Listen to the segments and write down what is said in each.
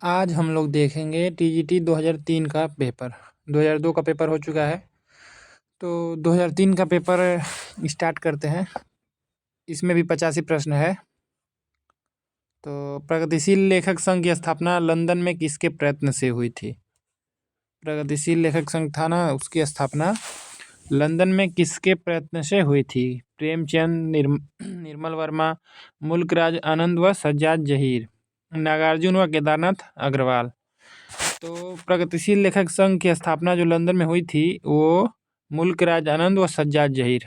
आज हम लोग देखेंगे टीजीटी 2003 का पेपर। 2002 का पेपर हो चुका है, तो 2003 का पेपर स्टार्ट करते हैं। इसमें भी 85 प्रश्न है। तो प्रगतिशील लेखक संघ की स्थापना लंदन में किसके प्रयत्न से हुई थी? प्रगतिशील लेखक संघ था ना, उसकी स्थापना लंदन में किसके प्रयत्न से हुई थी? प्रेमचंद, निर्मल वर्मा, मुल्कराज आनंद व सज्जाद जहीर, नागार्जुन व केदारनाथ अग्रवाल। तो प्रगतिशील लेखक संघ की स्थापना जो लंदन में हुई थी वो मुल्कराज आनंद व सज्जाद जहीर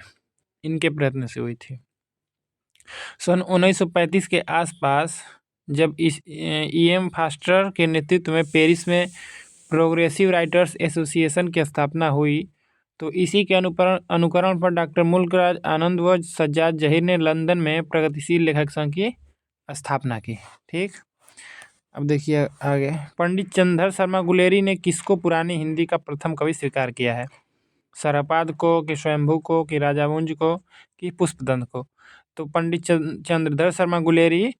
इनके प्रयत्न से हुई थी। सन 1935 के आसपास जब इस E.M. फास्टर के नेतृत्व में पेरिस में प्रोग्रेसिव राइटर्स एसोसिएशन की स्थापना हुई, तो इसी के अनुकरण पर डॉक्टर मुल्कराज आनंद व सज्जाद जहीर ने लंदन में प्रगतिशील लेखक संघ की स्थापना की। ठीक, अब देखिए आगे। पंडित चंद्रधर शर्मा गुलेरी ने किसको पुरानी हिंदी का प्रथम कवि स्वीकार किया है? सरपाद को, कि स्वयंभू को, कि राजामुंज को, कि पुष्पदंत को? तो पंडित चंद्रधर शर्मा गुलेरी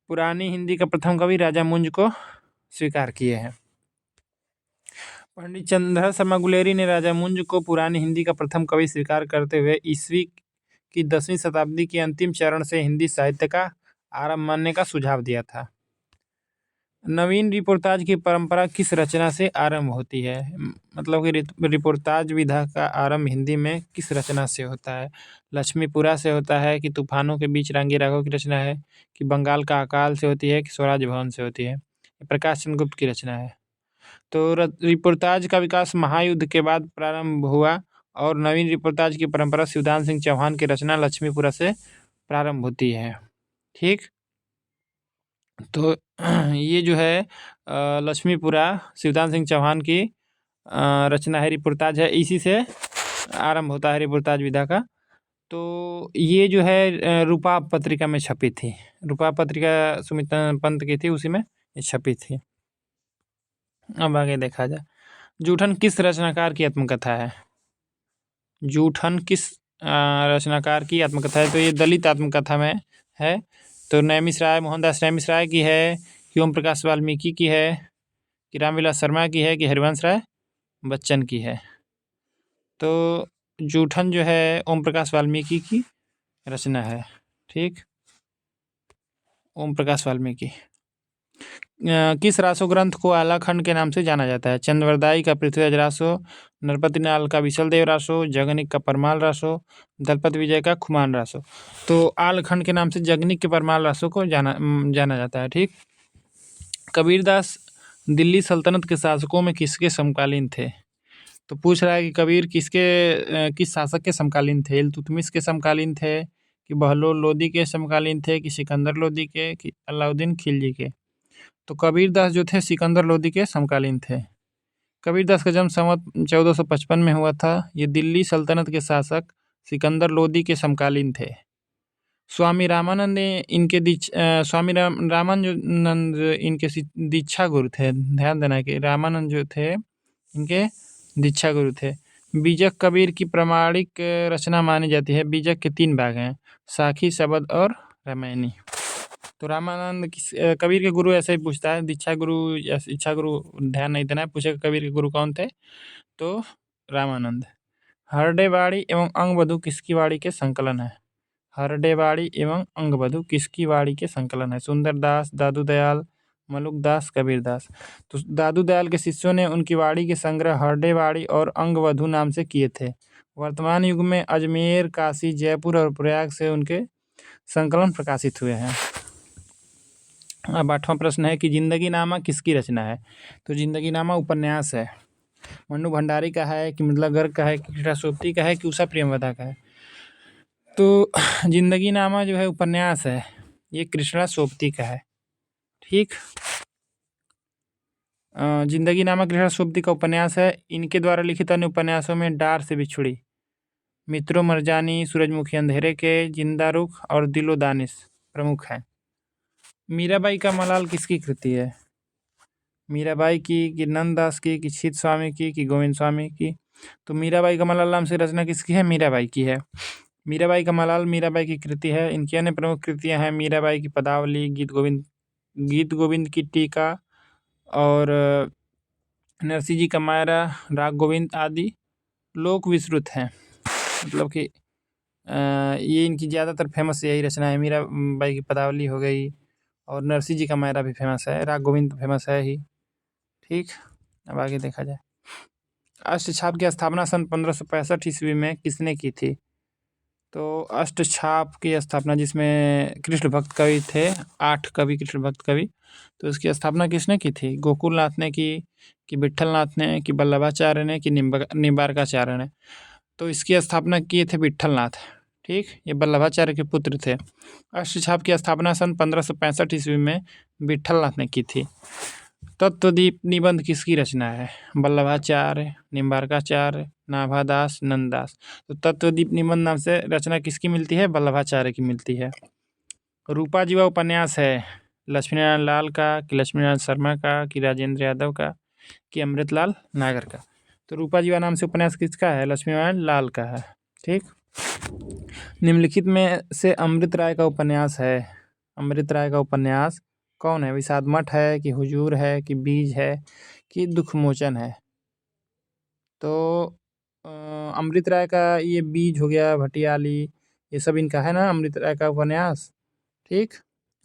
पुरानी हिंदी का प्रथम कवि राजामुंज को स्वीकार किए हैं। पंडित चंद्रधर शर्मा गुलेरी ने राजामुंज को पुरानी हिंदी का प्रथम कवि स्वीकार करते हुए ईस्वी की 10वीं शताब्दी के अंतिम चरण से हिंदी साहित्य का आरंभ मानने का सुझाव दिया था। नवीन रिपोर्ताज की परंपरा किस रचना से आरंभ होती है? मतलब कि रिपोर्ताज विधा का आरंभ हिंदी में किस रचना से होता है? लक्ष्मीपुरा से होता है, कि तूफानों के बीच रांगी राघव की रचना है, कि बंगाल का अकाल से होती है, कि स्वराज भवन से होती है? प्रकाश चंद्र गुप्त की रचना है। तो रिपोर्ताज का विकास महायुद्ध के बाद प्रारंभ हुआ और नवीन रिपोर्ताज की परंपरा शिवदान सिंह चौहान की रचना लक्ष्मीपुरा से प्रारंभ होती है। ठीक, तो ये जो है लक्ष्मीपुरा शिवदान सिंह चौहान की रचना है, रिपोर्ताज है, इसी से आरंभ होता है रिपोर्ताज विधा का। तो ये जो है रूपा पत्रिका में छपी थी। रूपा पत्रिका सुमित पंत की थी, उसी में ये छपी थी। अब आगे देखा जाए, जूठन किस रचनाकार की आत्मकथा है? जूठन किस रचनाकार की आत्मकथा है? तो ये दलित आत्मकथा में है। तो नैमिष मोहनदास नैमिष राय की है, कि ओम प्रकाश वाल्मीकि की है, कि रामविलास शर्मा की है, कि हरिवंश राय बच्चन की है? तो जूठन जो है ओम प्रकाश वाल्मीकि की रचना है। ठीक, ओम प्रकाश वाल्मीकि। किस रासो ग्रंथ को आलाखंड के नाम से जाना जाता है? चंद्रवरदाई का पृथ्वीराज रासो, नरपति नाल का विशल देव रासो, जगनिक का परमाल रासो, दलपत विजय का खुमान रासो। तो आलखंड के नाम से जगनिक के परमाल रासो को जाना जाता है। ठीक, कबीरदास दिल्ली सल्तनत के शासकों में किसके समकालीन थे? तो पूछ रहा है कि कबीर किस शासक के समकालीन थे? इल्तुतमिश के समकालीन थे, कि बहलोल लोदी के समकालीन थे, कि सिकंदर लोदी के, कि अलाउद्दीन खिलजी के? तो कबीरदास जो थे सिकंदर लोदी के समकालीन थे। कबीरदास का जन्म संवत 1455 में हुआ था। ये दिल्ली सल्तनत के शासक सिकंदर लोदी के समकालीन थे। स्वामी रामानंद ने इनके रामानंद इनके दीक्षा गुरु थे। ध्यान देना कि रामानंद जो थे इनके दीक्षा गुरु थे। बीजक कबीर की प्रामाणिक रचना मानी जाती है। बीजक के 3 भाग हैं, साखी, शबद और रामायणी। तो रामानंद कबीर के गुरु ऐसे ही पूछता है, दीक्षा गुरु या इच्छा गुरु ध्यान नहीं देना है, पूछेगा कबीर के गुरु कौन थे? तो रामानंद। हरडेवाड़ी एवं अंगबधु किसकी वाड़ी के संकलन है? हरडेवाड़ी एवं अंगबधु किसकी वाड़ी के संकलन है? सुंदरदास, दादू दयाल, मलुकदास, कबीरदास। तो दादू दयाल के शिष्यों ने उनकी वाड़ी के संग्रह हरडेवाड़ी और अंगबधु नाम से किए थे। वर्तमान युग में अजमेर, काशी, जयपुर और प्रयाग से उनके संकलन प्रकाशित हुए हैं। अब 8वां प्रश्न है कि जिंदगी नामा किसकी रचना है? तो जिंदगी नामा उपन्यास है। मन्नू भंडारी का है, कि मिथिला गर्ग का है, कि कृष्णा सोबती का है, कि उषा प्रेमवदा का है? तो जिंदगी नामा जो है उपन्यास है, ये कृष्णा सोबती का है। ठीक, जिंदगी नामा कृष्णा सोबती का उपन्यास है। इनके द्वारा लिखित अन्य उपन्यासों में डार से बिछुड़ी, मित्रों मरजानी, सूरजमुखी अंधेरे के, जिंदा रुख और दिलो दानिश प्रमुख हैं। मीराबाई का मलाल किसकी कृति है? मीराबाई की, कि नंददास की, कि छित स्वामी की, कि गोविंद स्वामी की? तो मीराबाई का मलाल नाम से रचना किसकी है? मीराबाई की है। मीराबाई का मलाल मीराबाई की कृति है। इनकी अन्य प्रमुख कृतियां हैं मीराबाई की पदावली, गीत गोविंद की टीका, और नरसिंह जी का मायरा, राग गोविंद आदि लोक विश्रुत हैं। मतलब कि ये इनकी ज़्यादातर फेमस यही रचना है। मीरा बाई की पदावली हो गई और नरसिंह जी का मायरा भी फेमस है, राग गोविंद फेमस है ही। ठीक, अब आगे देखा जाए। अष्टछाप की स्थापना सन 1565 ईस्वी में किसने की थी? तो अष्टछाप की स्थापना, जिसमें कृष्ण भक्त कवि थे, 8 कवि कृष्ण भक्त कवि, तो इसकी स्थापना किसने की थी? गोकुलनाथ ने की, कि विट्ठलनाथ ने, कि वल्लभाचार्य ने, कि निम्बारकाचार्य ने? तो इसकी स्थापना किए थे विट्ठलनाथ। ठीक, ये वल्लभाचार्य के पुत्र थे। अष्टछाप की स्थापना सन 1565 ईस्वी में विट्ठलनाथ ने की थी। तत्वदीप निबंध किसकी रचना है? वल्लभाचार्य, निम्बारकाचार्य, नाभादास, नंददास। तो तत्वदीप निबंध नाम से रचना किसकी मिलती है? वल्लभाचार्य की मिलती है। रूपा जीवा उपन्यास है लक्ष्मीनारायण लाल का, कि लक्ष्मीनारायण शर्मा का, कि राजेंद्र यादव का, कि अमृतलाल नागर का? तो रूपा जीवा नाम से उपन्यास किसका है? लक्ष्मीनारायण लाल का है। ठीक, निम्नलिखित में से अमृत राय का उपन्यास है। अमृत राय का उपन्यास कौन है? विषाद मठ है, कि हुजूर है, कि बीज है, कि दुखमोचन है? तो अमृत राय का ये बीज हो गया, भटियाली, ये सब इनका है ना, अमृत राय का उपन्यास। ठीक,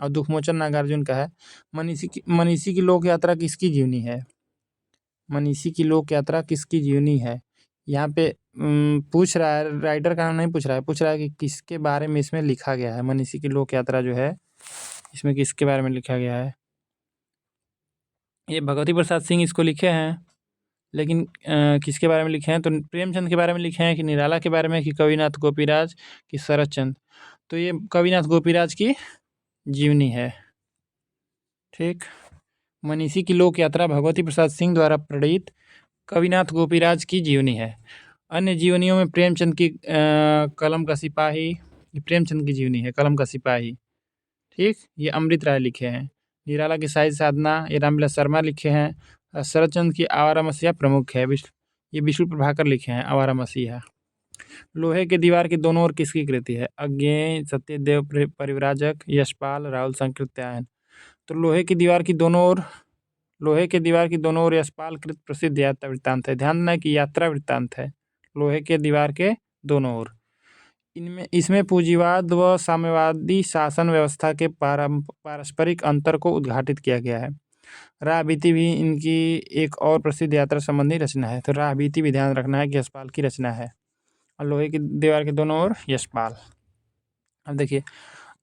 और दुखमोचन नागार्जुन का है। मनीषी की लोक यात्रा किसकी जीवनी है? मनीषी की लोक यात्रा किसकी जीवनी है? यहाँ पे पूछ रहा है, राइटर का नाम नहीं पूछ रहा है, पूछ रहा है कि किसके बारे में इसमें लिखा गया है। मनीषी की लोक यात्रा जो है, इसमें किसके बारे में लिखा गया है? ये भगवती प्रसाद सिंह इसको लिखे हैं, लेकिन किसके बारे में लिखे हैं? तो प्रेमचंद के बारे में लिखे हैं, कि निराला के बारे में, कि कविनाथ गोपीराज, कि शरत चंद? तो ये कविनाथ गोपीराज की जीवनी है। ठीक, मनीषी की लोक यात्रा भगवती प्रसाद सिंह द्वारा प्रणीत कविनाथ गोपीराज की जीवनी है। अन्य जीवनियों में प्रेमचंद की कलम का सिपाही, प्रेमचंद की जीवनी है, कलम का सिपाही। ठीक, ये अमृत राय लिखे हैं। निराला की साहित्य साधना, ये रामविलास शर्मा लिखे हैं। शरतचंद की आवारा मसीहा प्रमुख है, ये विष्णु प्रभाकर लिखे हैं आवारा मसीहा। लोहे के दीवार के दोनों ओर किसकी कृति है? अज्ञेय, सत्यदेव परिव्राजक, यशपाल, राहुल संकृत्यायन। तो लोहे की दीवार की दोनों ओर यशपाल कृत प्रसिद्ध यात्रा वृत्तांत है। ध्यान देना कि यात्रा वृत्तांत है, लोहे के दीवार के दोनों ओर। इसमें पूंजीवाद व साम्यवादी शासन व्यवस्था के पारस्परिक अंतर को उद्घाटित किया गया है। राह बीती भी इनकी एक और प्रसिद्ध यात्रा संबंधी रचना है। तो राह बीती भी ध्यान रखना है कि यशपाल की रचना है, और लोहे की दीवार के दोनों ओर यशपाल। अब देखिए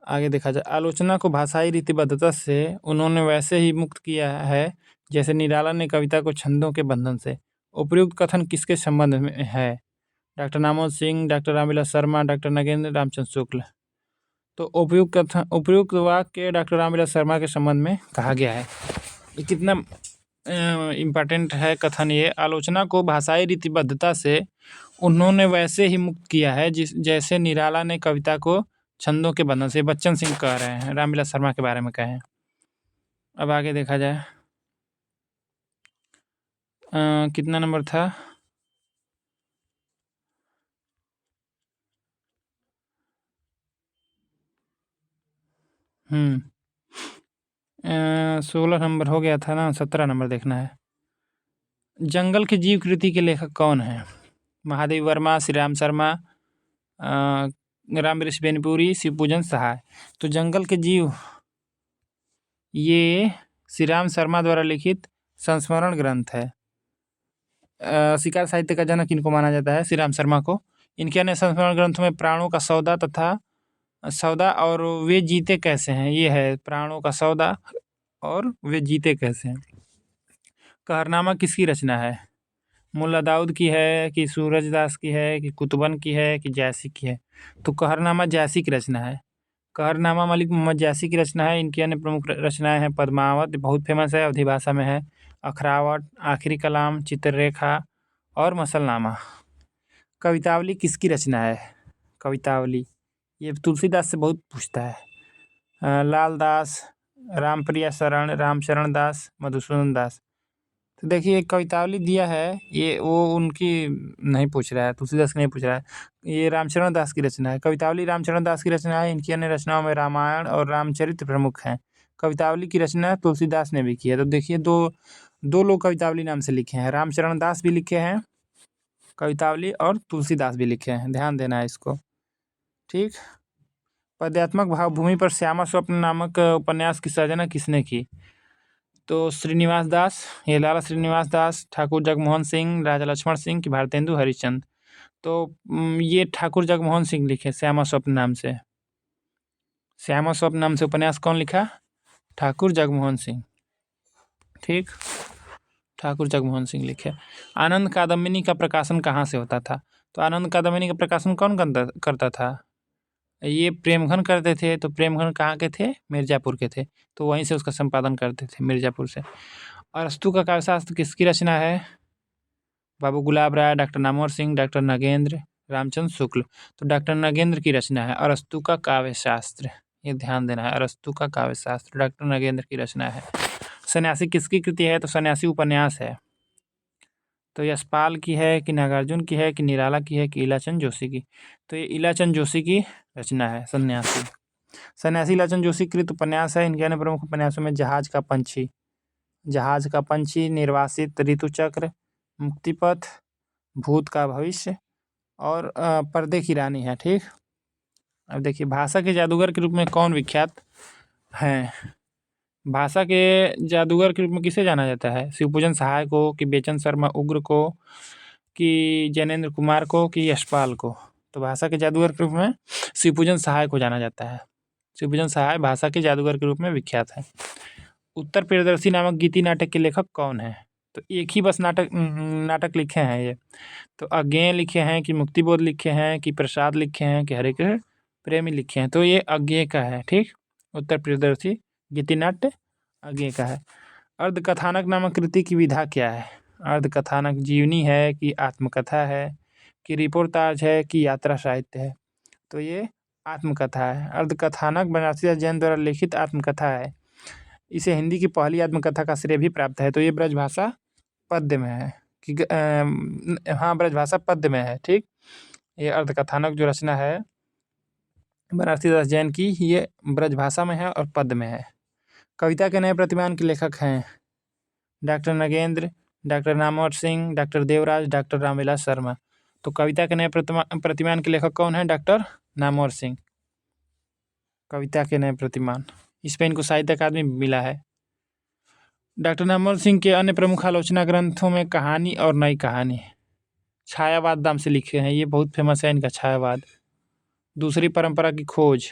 आगे देखा जाए। आलोचना को भाषाई रीतिबद्धता से उन्होंने वैसे ही मुक्त किया है जैसे निराला ने कविता को छंदों के बंधन से। उपर्युक्त कथन किसके संबंध में है? Doctor Namod Singh, doctor Ramvilas Sharma, doctor Nagendra Ramchandra Shukla. तो उपयुक्त वाक्य डॉक्टर रामविलास शर्मा के संबंध में कहा गया है। ये कितना इम्पोर्टेंट है कथन ये। आलोचना को भाषाई रीतिबद्धता से उन्होंने वैसे ही मुक्त किया है जैसे निराला ने कविता को छंदों के बंधन से। बच्चन सिंह कह रहे हैं, रामविलास शर्मा के बारे में कहे हैं। अब आगे देखा जाए। कितना नंबर था? हम्म 16 नंबर हो गया था ना, 17 नंबर देखना है। जंगल की जीव कृति के लेखक कौन है? महादेव वर्मा, श्री राम शर्मा, राम वृक्ष बेनीपुरी, शिवपूजन सहाय। तो जंगल के जीव ये श्री राम शर्मा द्वारा लिखित संस्मरण ग्रंथ है। शिकार साहित्य का जनक इनको माना जाता है, श्री राम शर्मा को। इनके अन्य संस्मरण ग्रंथों में प्राणों का सौदा और वे जीते कैसे हैं, ये है प्राणों का सौदा और वे जीते कैसे हैं। कहरनामा किसकी रचना है? मुल्ला दाऊद की है, कि सूरजदास की है, कि कुतुबन की है, कि जैसी की है? तो कहरनामा जैसी की रचना है। कहरनामा मलिक मोहम्मद जैसी की रचना है। इनकी अन्य प्रमुख रचनाएं हैं पद्मावत, बहुत फेमस है, अवधी भाषा में है, अखरावट, आखिरी कलाम, चित्ररेखा और मसलनामा। कवितावली किसकी रचना है? कवितावली ये तुलसीदास से बहुत पूछता है। लालदास, रामप्रिया शरण, रामचरण दास, मधुसूदन दास। तो देखिए कवितावली दिया है, ये वो उनकी नहीं पूछ रहा है, तुलसीदास की नहीं पूछ रहा है, ये रामचरण दास की रचना है। कवितावली रामचरण दास की रचना है। इनकी अन्य रचनाओं में रामायण और रामचरित्र प्रमुख हैं। कवितावली की रचना तुलसीदास ने भी की है। तो देखिए दो 2 लोग कवितावली नाम से लिखे हैं, रामचरण दास भी लिखे हैं कवितावली और तुलसीदास भी लिखे हैं, ध्यान देना है इसको। ठीक। पद्यात्मक भावभूमि पर श्यामा स्वप्न नामक उपन्यास की सर्जना किसने की? तो श्रीनिवास दास, ये लाला श्रीनिवास दास, ठाकुर जगमोहन सिंह, राजा लक्ष्मण सिंह की भारतेंदु हरिश्चंद्र। तो ये ठाकुर जगमोहन सिंह लिखे श्यामा स्वप्न नाम से। श्यामा स्वप्न नाम से उपन्यास कौन लिखा? ठाकुर जगमोहन सिंह। ठीक, ठाकुर जगमोहन सिंह लिखे। आनंद कादम्बिनी का प्रकाशन कहाँ से होता था? तो आनंद कादम्बिनी का प्रकाशन कौन करता था? ये प्रेमघन करते थे। तो प्रेमघन कहाँ के थे? मिर्जापुर के थे। तो वहीं से उसका संपादन करते थे, मिर्जापुर से। अरस्तु का काव्यशास्त्र किसकी रचना है? बाबू गुलाब राय, डॉक्टर नामवर सिंह, डॉक्टर नगेंद्र, रामचंद्र शुक्ल। तो डॉक्टर नगेंद्र की रचना है अरस्तु का काव्यशास्त्र। ये ध्यान देना है, अरस्तु का काव्यशास्त्र डॉक्टर नगेंद्र की रचना है। सन्यासी किसकी कृति है? तो सन्यासी उपन्यास है। तो यशपाल की है कि नागार्जुन की है कि निराला की है कि इलाचंद जोशी की? तो ये इलाचंद जोशी की रचना है सन्यासी। सन्यासी इलाचंद जोशी कृत उपन्यास है। इनके अन्य प्रमुख उपन्यासों में जहाज का पंछी, निर्वासित, ऋतुचक्र, मुक्तिपथ, भूत का भविष्य और पर्दे की रानी है। ठीक। अब देखिए, भाषा के जादूगर के रूप में कौन विख्यात हैं? भाषा के जादूगर के रूप में किसे जाना जाता है? शिवपूजन सहाय को कि बेचन शर्मा उग्र को कि जैनेन्द्र कुमार को कि यशपाल को? तो भाषा के जादूगर के रूप में शिवपूजन सहाय को जाना जाता है। शिवपूजन सहाय भाषा के जादूगर के रूप में विख्यात है। उत्तर प्रियदर्शी नामक गीति नाटक के लेखक कौन है? तो एक ही बस नाटक लिखे हैं ये। तो अज्ञेय लिखे हैं कि मुक्तिबोध लिखे हैं कि प्रसाद लिखे हैं कि हरे कृष्ण प्रेमी लिखे हैं? तो ये अज्ञेय का है। ठीक। उत्तर प्रियदर्शी गीति नाट्य अज्ञेय का है। अर्धकथानक नामक कृति की विधा क्या है? अर्धकथानक जीवनी है कि आत्मकथा है कि रिपोर्टाज है कि यात्रा साहित्य है? तो ये आत्मकथा है। अर्धकथानक बनारसी दास जैन द्वारा लिखित आत्मकथा है। इसे हिंदी की पहली आत्मकथा का श्रेय भी प्राप्त है। तो ये ब्रजभाषा पद्य में है कि हाँ, ब्रजभाषा पद्य में है। ठीक। ये अर्धकथानक जो रचना है बनारसी दास जैन की, ये ब्रजभाषा में है और पद्य में है। कविता के नए प्रतिमान के लेखक हैं doctor Nagendra, doctor Namvar Singh, doctor Devraj, doctor Ramvilas Sharma. तो कविता के नए प्रतिमान के लेखक कौन है? डॉक्टर नामवर सिंह। कविता के नए प्रतिमान, इस पर इनको साहित्य अकादमी मिला है। डॉक्टर नामवर सिंह के अन्य प्रमुख आलोचना ग्रंथों में कहानी और नई कहानी, छायावाद नाम से लिखे हैं। ये बहुत फेमस है इनका छायावाद। दूसरी परंपरा की खोज,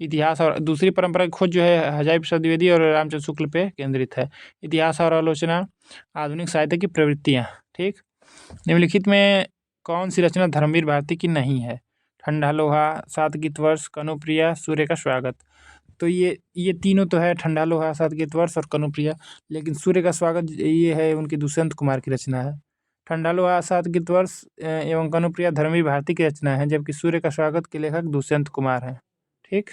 इतिहास और दूसरी परंपरा की खोज जो है हजारी प्रसाद द्विवेदी और रामचंद्र शुक्ल पे केंद्रित है। इतिहास और आलोचना, आधुनिक साहित्य की प्रवृत्तियाँ। ठीक। निम्नलिखित में कौन सी रचना धर्मवीर भारती की नहीं है? ठंडा लोहा, 7 गीत वर्ष, कनुप्रिया, सूर्य का स्वागत। तो ये तीनों तो है, ठंडा लोहा, 7 गीत वर्ष और कनुप्रिया। लेकिन सूर्य का स्वागत ये है उनकी दुष्यंत कुमार की रचना है। ठंडा लोहा, 7 गीत वर्ष एवं कनुप्रिया धर्मवीर भारती की रचना है, जबकि सूर्य का स्वागत के लेखक दुष्यंत कुमार हैं। ठीक।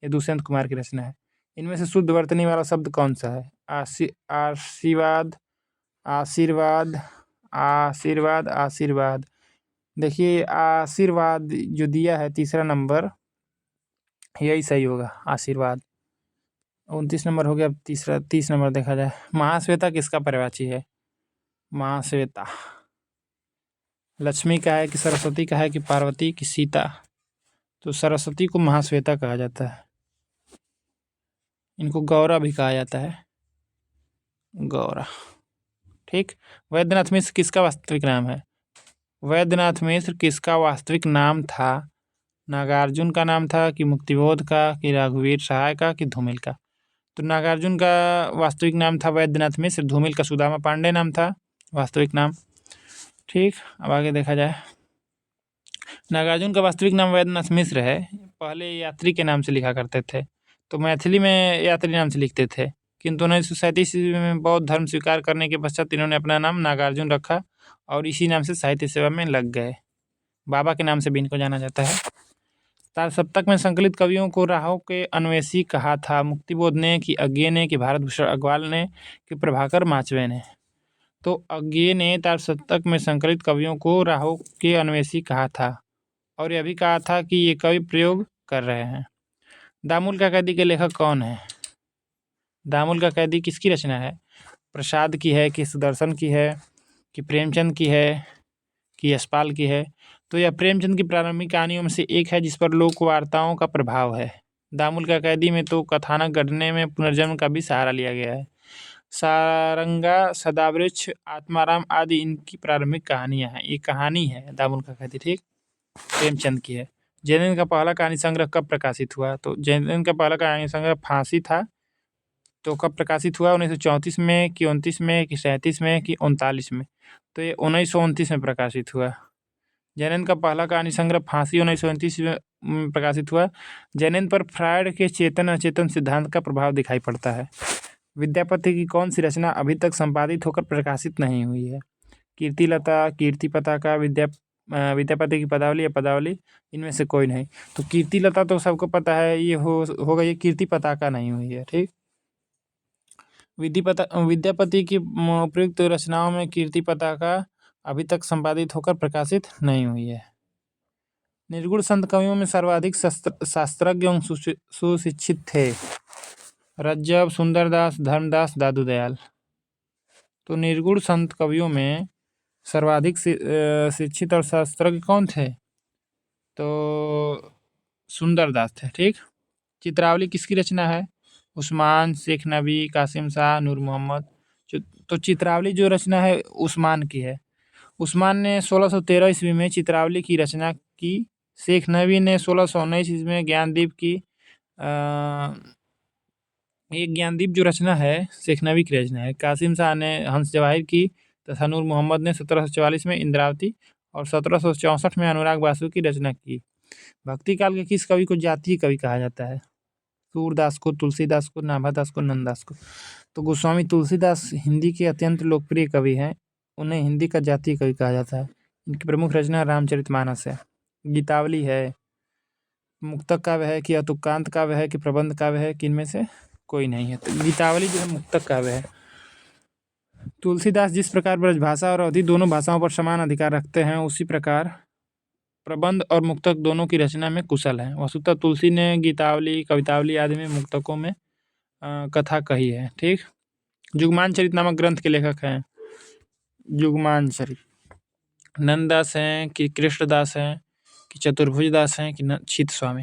ये दुष्यंत कुमार की रचना है। इनमें से शुद्ध वर्तनी वाला शब्द कौन सा है? आशीर्वाद, आशीर्वाद, आशीर्वाद, आशीर्वाद। देखिए, आशीर्वाद जो दिया है तीसरा नंबर, यही सही होगा, आशीर्वाद। 29 नंबर हो गया। अब 30 नंबर देखा जाए। महाश्वेता किसका पर्यायवाची है? महाश्वेता लक्ष्मी का है कि सरस्वती का है कि पार्वती की सीता? तो सरस्वती को महाश्वेता कहा जाता है। इनको गौरा भी कहा जाता है, गौरा। ठीक। वैद्यनाथ मिश्र किसका वास्तविक नाम है? वैद्यनाथ मिश्र किसका वास्तविक नाम था? नागार्जुन का नाम था कि मुक्तिबोध का कि रघुवीर सहाय का कि धूमिल का? तो नागार्जुन का वास्तविक नाम था वैद्यनाथ मिश्र। धूमिल का सुदामा पांडे नाम था वास्तविक नाम। ठीक। अब आगे देखा जाए। नागार्जुन का वास्तविक नाम वैद्यनाथ मिश्र है। पहले यात्री के नाम से लिखा करते थे, तो मैथिली में यात्री नाम से लिखते थे, किंतु 1937 में बौद्ध धर्म स्वीकार करने के पश्चात इन्होंने अपना नाम नागार्जुन रखा और इसी नाम से साहित्य सेवा में लग गए। बाबा के नाम से भी इनको जाना जाता है। तारसप्तक में संकलित कवियों को राहों के अन्वेषी कहा था मुक्तिबोध ने कि अज्ञेय ने कि भारत भूषण अग्रवाल ने कि प्रभाकर माचवे ने? तो अज्ञेय ने तारसप्तक में संकलित कवियों को राहों के अन्वेषी कहा था और यह भी कहा था कि ये कवि प्रयोग कर रहे हैं। दामुल का कैदी के लेखक कौन है? दामुल का कैदी किसकी रचना है? प्रसाद की है कि सुदर्शन की है कि प्रेमचंद की है कि यशपाल की है? तो यह प्रेमचंद की प्रारंभिक कहानियों में से एक है जिस पर लोक वार्ताओं का प्रभाव है। दामुल का कैदी में तो कथानक गढ़ने में पुनर्जन्म का भी सहारा लिया गया है। सारंगा, सदावृक्ष, आत्माराम आदि इनकी प्रारंभिक कहानियां हैं। ये कहानी है दामुल का कैदी, ठीक, प्रेमचंद की है। जैन का पहला कहानी संग्रह कब प्रकाशित हुआ? तो जैन का पहला कहानी संग्रह फांसी था। तो कब प्रकाशित हुआ? 1934 में कि 29 में कि 37 में कि 39 में? तो ये 1929 में प्रकाशित हुआ। जैनन का पहला कहानी संग्रह फांसी 1929 में प्रकाशित हुआ। जैनन पर फ्रायड के चेतन अचेतन सिद्धांत का प्रभाव दिखाई पड़ता है। विद्यापति की कौन सी रचना अभी तक संपादित होकर प्रकाशित नहीं हुई है? कीर्तिलता, कीर्ति पताका, विद्यापति की पदावली या पदावली, इनमें से कोई नहीं। तो कीर्तिलता तो सबको पता है, ये हो गई। कीर्ति पताका नहीं हुई है, ठीक। विद्यापति की उपयुक्त रचनाओं में कीर्ति पताका अभी तक संपादित होकर प्रकाशित नहीं हुई है। निर्गुण संत कवियों में सर्वाधिक शास्त्रज्ञ एवं सुशिक्षित थे? रज्जब, सुंदरदास, धर्मदास, दादू दयाल। तो निर्गुण संत कवियों में सर्वाधिक शिक्षित और शास्त्रज्ञ कौन थे? तो सुंदरदास थे, ठीक। चित्रावली किसकी रचना है? उस्मान, शेख नबी, कासिम शाह, नूर मोहम्मद। तो चित्रावली जो रचना है उस्मान की है। उस्मान ने 1613 ईस्वी में चित्रावली की रचना की। शेख नबी ने 1619 ईस्वी में ज्ञानदीप की ये ज्ञानदीप जो रचना है शेख नबी की रचना है। कासिम शाह ने हंस जवाहिर की तथा नूर मोहम्मद ने 1744 में इंद्रावती और 1764 में अनुराग बासु की रचना की। भक्ति काल के किस कवि को जातीय कवि कहा जाता है? सूरदास को, तुलसीदास को, नाभादास को, नंददास को। तो गोस्वामी तुलसीदास हिंदी के अत्यंत लोकप्रिय कवि हैं। उन्हें हिंदी का जातीय कवि कहा जाता है। इनकी प्रमुख रचना रामचरितमानस है, गीतावली है, मुक्तक काव्य है कि अतुक्कांत काव्य है कि प्रबंध काव्य है कि इनमें से कोई नहीं है? तो गीतावली जो है मुक्तक काव्य है। तुलसीदास जिस प्रकार ब्रजभाषा और अवधी दोनों भाषाओं पर समान अधिकार रखते हैं, उसी प्रकार प्रबंध और मुक्तक दोनों की रचना में कुशल है। वस्तुतः तुलसी ने गीतावली, कवितावली आदि में मुक्तकों में कथा कही है, ठीक। जुगमान चरित नामक ग्रंथ के लेखक हैं? जुगमान चरित नंददास हैं कि कृष्णदास हैं कि चतुर्भुज दास हैं कि छित स्वामी?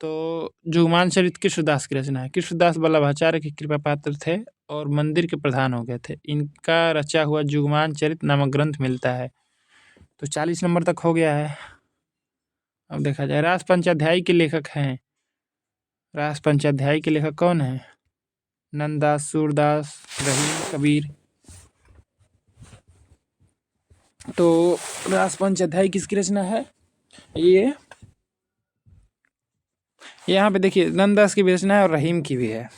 तो जुगमान चरित कृष्णदास की रचना है। कृष्णदास वल्लभाचार्य के कृपा पात्र थे और मंदिर के प्रधान हो गए थे। इनका रचा हुआ जुगमान चरित नामक ग्रंथ मिलता है। तो 40 नंबर तक हो गया है। अब देखा जाए, रास पंचाध्यायी के लेखक हैं। रास पंचाध्यायी के लेखक कौन है? नंददास, सूरदास, रहीम, कबीर। तो रास पंचाध्यायी किसकी रचना है? ये यहाँ पे देखिए, नंददास की भी रचना है और रहीम की भी है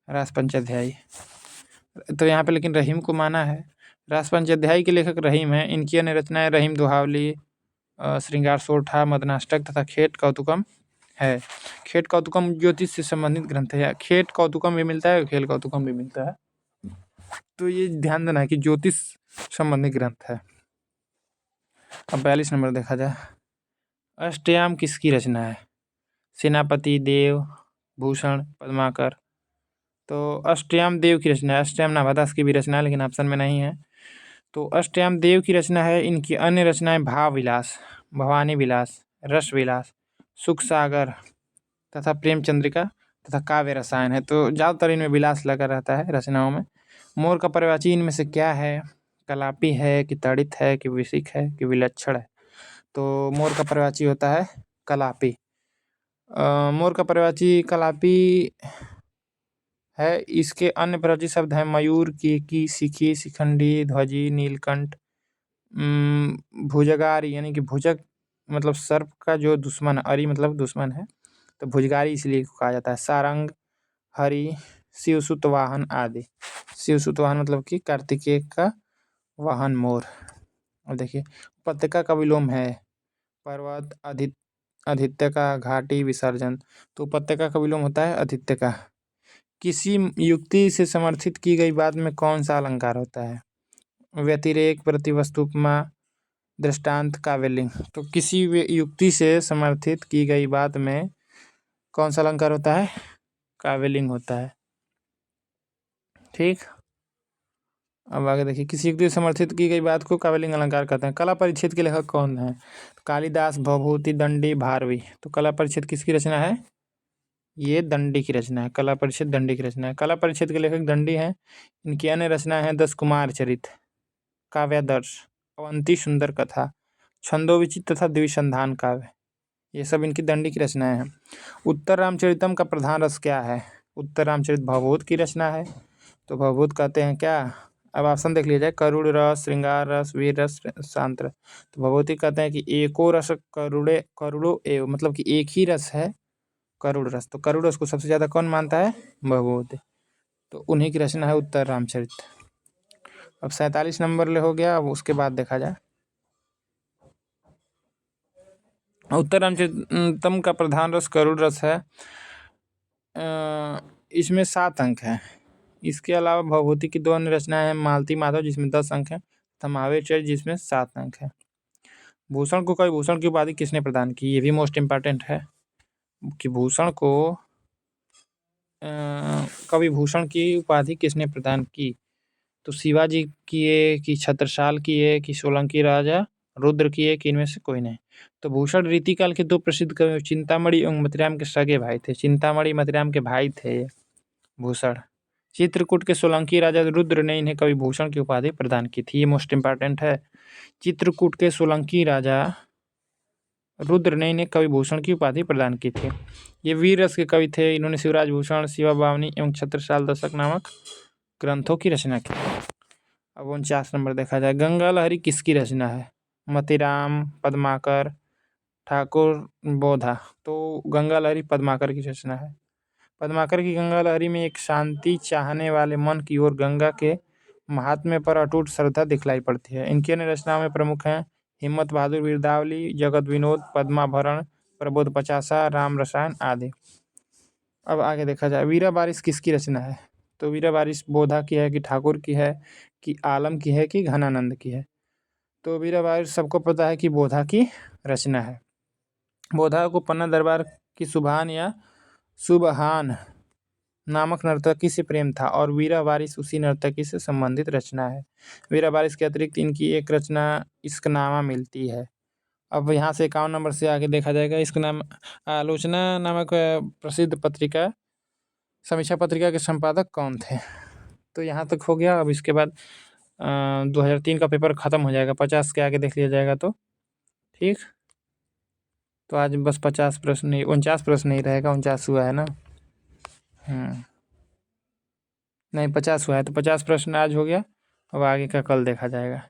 रास पंचाध्यायी। तो यहाँ पे लेकिन रहीम को माना है। रास पंचाध्यायी के लेखक रहीम है। इनकी अन्य रचनाएं रहीम दोहावली, श्रृंगार सोरठा, मदनाष्टक तथा खेट कौतुकम है। खेट कौतुकम ज्योतिष से संबंधित ग्रंथ है। खेट कौतुकम भी मिलता है, खेल कौतुकम भी मिलता है। तो ये ध्यान देना है कि ज्योतिष संबंधित ग्रंथ है। अब 42 नंबर देखा जाए, अष्टयाम किसकी रचना है? सेनापति, देव, भूषण, पद्माकर। तो अष्टयाम देव की रचना है। अष्टयाम नाभादास की भी रचना है लेकिन ऑप्शन में नहीं है। तो अष्टयाम देव की रचना है। इनकी अन्य रचनाएं भाव विलास, भवानी विलास, रस विलास, सुख सागर तथा प्रेम चंद्रिका तथा काव्य रसायन है। तो ज़्यादातर इनमें विलास लगा रहता है रचनाओं में। मोर का पर्यायवाची इनमें से क्या है? कलापी है कि तड़ित है कि विशिख है कि विलक्षण है? तो मोर का पर्यायवाची होता है कलापी। मोर का पर्यायवाची कलापी है। इसके अन्य पर्यायवाची शब्द हैं मयूर, कीकी, सिखी, शिखंडी, ध्वजी, नीलकंठ, भुजगारी यानी कि भुजग मतलब सर्प का जो दुश्मन, अरि मतलब दुश्मन है, तो भुजगारी इसलिए कहा जाता है। सारंग, हरि, शिवसुत वाहन आदि। शिवसुत वाहन मतलब कि कार्तिकेय का वाहन मोर। और देखिए, उपत्यका का विलोम है पर्वत, आदित्य का, घाटी, विसर्जन। तो उपत्यका का विलोम होता है आदित्य का। किसी युक्ति से समर्थित की गई बात में कौन सा अलंकार होता है? व्यतिरेक, प्रतिवस्तु, उपमा, दृष्टांत, काव्यलिंग। तो किसी युक्ति से समर्थित की गई बात में कौन सा अलंकार होता है? काव्यलिंग होता है। ठीक। अब आगे देखिए, किसी युक्ति से समर्थित की गई बात को काव्यलिंग अलंकार कहते हैं। कला परिच्छेद के लेखक कौन है? कालिदास, भवभूति, दंडी, भारवी। तो कला परिच्छेद किसकी रचना है? ये दंडी की रचना है। कला परिच्छेद दंडी की रचना है। कला परिच्छेद के लेखक दंडी हैं। इनकी अन्य रचना है 10 कुमार चरित, काव्यादर्श, अवंती सुंदर कथा, छंदोविचित तथा द्विसंधान काव्य। ये सब इनकी दंडी की रचनाएं हैं। उत्तर रामचरितम का प्रधान रस क्या है? उत्तर रामचरित भवभूत की रचना है। तो भवभूत कहते हैं क्या? अब ऑप्शन देख लिया जाए, करुण रस, श्रृंगार रस, वीर रस, शांत रस। तो भवभूति कहते हैं कि एको रस करुड़े करुड़ो एव, मतलब कि एक ही रस है, करुड़ रस। तो करुड़ रस को सबसे ज्यादा कौन मानता है? भवभूति। तो उन्हीं की रचना है उत्तर रामचरित। अब 47 नंबर ले हो गया। अब उसके बाद देखा जाए, उत्तर रामचरितम का प्रधान रस करुड़ रस है। इसमें 7 अंक हैं। इसके अलावा भवभूति की 2 अन्य रचनाएं हैं, मालती माधव जिसमें 10 अंक हैं, तथा महावीर चरित जिसमें 7 अंक हैं। भूषण को कवि भूषण की उपाधि किसने प्रदान की? ये भी मोस्ट इम्पॉर्टेंट है कि भूषण को कवि भूषण की उपाधि किसने प्रदान की? तो शिवाजी किए, कि छत्रसाल किए, कि सोलंकी राजा रुद्र किए, कि इनमें से कोई नहीं। तो भूषण रीतिकाल के 2 प्रसिद्ध कवि चिंतामणि एवं मतिराम के सगे भाई थे। चिंतामणि मतिराम के भाई थे भूषण। चित्रकूट के सोलंकी राजा रुद्र ने इन्हें कवि भूषण की उपाधि प्रदान की थी। ये मोस्ट इम्पॉर्टेंट है। चित्रकूट के सोलंकी राजा रुद्र ने इन्हें कवि भूषण की उपाधि प्रदान की थी। ये वीर रस के कवि थे। इन्होंने शिवराज भूषण, शिवा बावनी एवं छत्रसाल दशक नामक ग्रंथों की रचना की। अब 49 नंबर देखा जाए, गंगा लहरी किसकी रचना है? मतिराम, पद्माकर, ठाकुर, बोधा। तो गंगा लहरी पद्माकर की रचना है। पद्माकर की गंगा लहरी में एक शांति चाहने वाले मन की ओर गंगा के महात्म्य पर अटूट श्रद्धा दिखलाई पड़ती है। इनकी अन्य रचनाओं में प्रमुख हैं हिम्मत बहादुर वीरदावली, जगत विनोद, पद्माभरण, प्रबोध पचासा, राम रसायन आदि। अब आगे देखा जाए, वीरा बारिश किसकी रचना है? तो वीरा बारिश बोधा की है, कि ठाकुर की है, कि आलम की है, कि घनानंद की है? तो वीरा बारिश सबको पता है कि बोधा की रचना है। बोधा को पन्ना दरबार की सुभान या सुबहान नामक नर्तकी से प्रेम था, और वीरा बारिश उसी नर्तकी से संबंधित रचना है। वीरा बारिश के अतिरिक्त इनकी एक रचना इश्कनामा मिलती है। अब यहाँ से 51 नंबर से आगे देखा जाएगा, इश्कनामा आलोचना नामक प्रसिद्ध पत्रिका, समीक्षा पत्रिका के संपादक कौन थे? तो यहाँ तक हो गया। अब इसके बाद 2003 का पेपर खत्म हो जाएगा। 50 के आगे देख लिया जाएगा तो ठीक। तो आज बस 50 प्रश्न नहीं, 49 प्रश्न नहीं रहेगा। 49 हुआ है ना? नहीं, 50 हुआ है। तो 50 प्रश्न आज हो गया। अब आगे का कल देखा जाएगा।